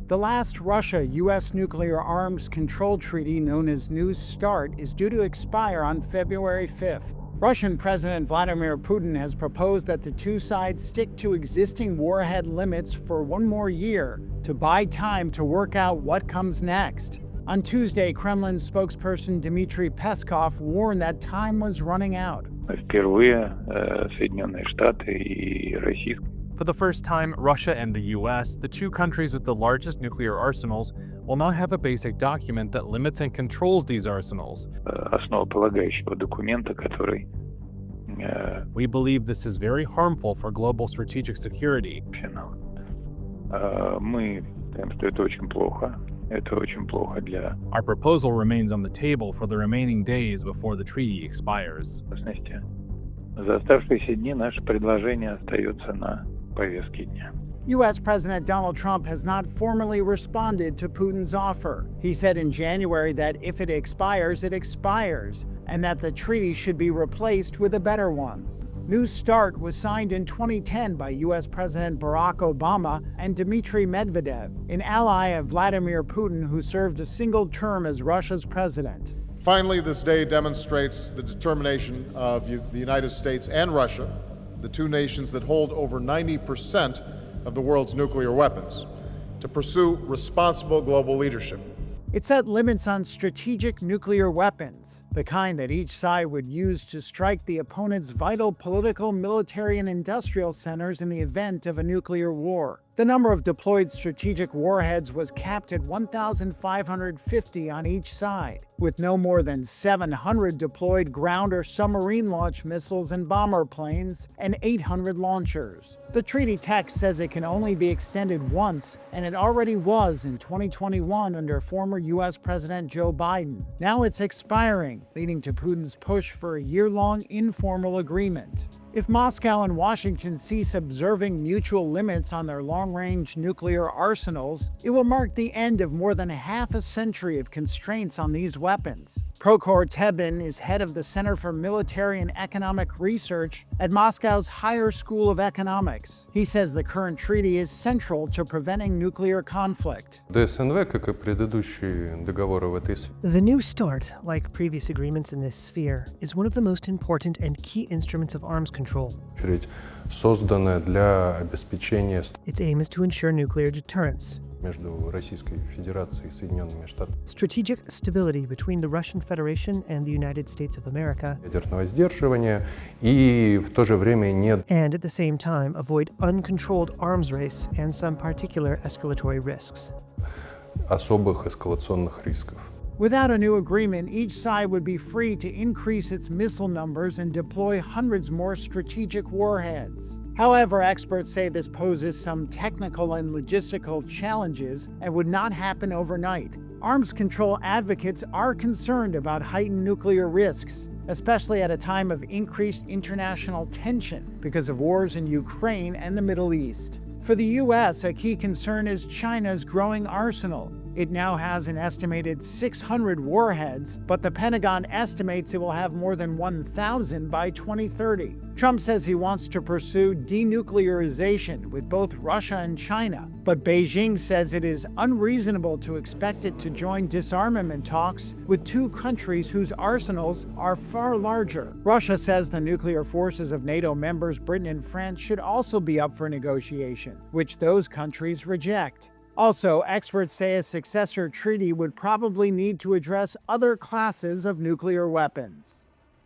The last Russia-U.S. nuclear arms control treaty, known as New START, is due to expire on February 5th. Russian President Vladimir Putin has proposed that the two sides stick to existing warhead limits for one more year to buy time to work out what comes next. On Tuesday, Kremlin spokesperson Dmitry Peskov warned that time was running out. For the first time, Russia and the U.S., the two countries with the largest nuclear arsenals, will now have a basic document that limits and controls these arsenals. We believe this is very harmful for global strategic security. Our proposal remains on the table for the remaining days before the treaty expires. U.S. President Donald Trump has not formally responded to Putin's offer. He said in January that if it expires, and that the treaty should be replaced with a better one. New START was signed in 2010 by U.S. President Barack Obama and Dmitry Medvedev, an ally of Vladimir Putin who served a single term as Russia's president. Finally, this day demonstrates the determination of the United States and Russia, the two nations that hold over 90% of the world's nuclear weapons, to pursue responsible global leadership. It set limits on strategic nuclear weapons, the kind that each side would use to strike the opponent's vital political, military, and industrial centers in the event of a nuclear war. The number of deployed strategic warheads was capped at 1,550 on each side, with no more than 700 deployed ground or submarine launch missiles and bomber planes, and 800 launchers. The treaty text says it can only be extended once, and it already was in 2021 under former U.S. President Joe Biden. Now it's expiring, leading to Putin's push for a year-long informal agreement. If Moscow and Washington cease observing mutual limits on their long-range nuclear arsenals, it will mark the end of more than half a century of constraints on these weapons. Prokhor Tebin is head of the Center for Military and Economic Research at Moscow's Higher School of Economics. He says the current treaty is central to preventing nuclear conflict. The New START, like previous agreements in this sphere, is one of the most important and key instruments of arms control. Its aim is to ensure nuclear deterrence, strategic stability between the Russian Federation and the United States of America, and at the same time avoid uncontrolled arms race and some particular escalatory risks. Without a new agreement, each side would be free to increase its missile numbers and deploy hundreds more strategic warheads. However, experts say this poses some technical and logistical challenges and would not happen overnight. Arms control advocates are concerned about heightened nuclear risks, especially at a time of increased international tension because of wars in Ukraine and the Middle East. For the U.S., a key concern is China's growing arsenal. It now has an estimated 600 warheads, but the Pentagon estimates it will have more than 1,000 by 2030. Trump says he wants to pursue denuclearization with both Russia and China, but Beijing says it is unreasonable to expect it to join disarmament talks with two countries whose arsenals are far larger. Russia says the nuclear forces of NATO members Britain and France should also be up for negotiation, which those countries reject. Also, experts say a successor treaty would probably need to address other classes of nuclear weapons.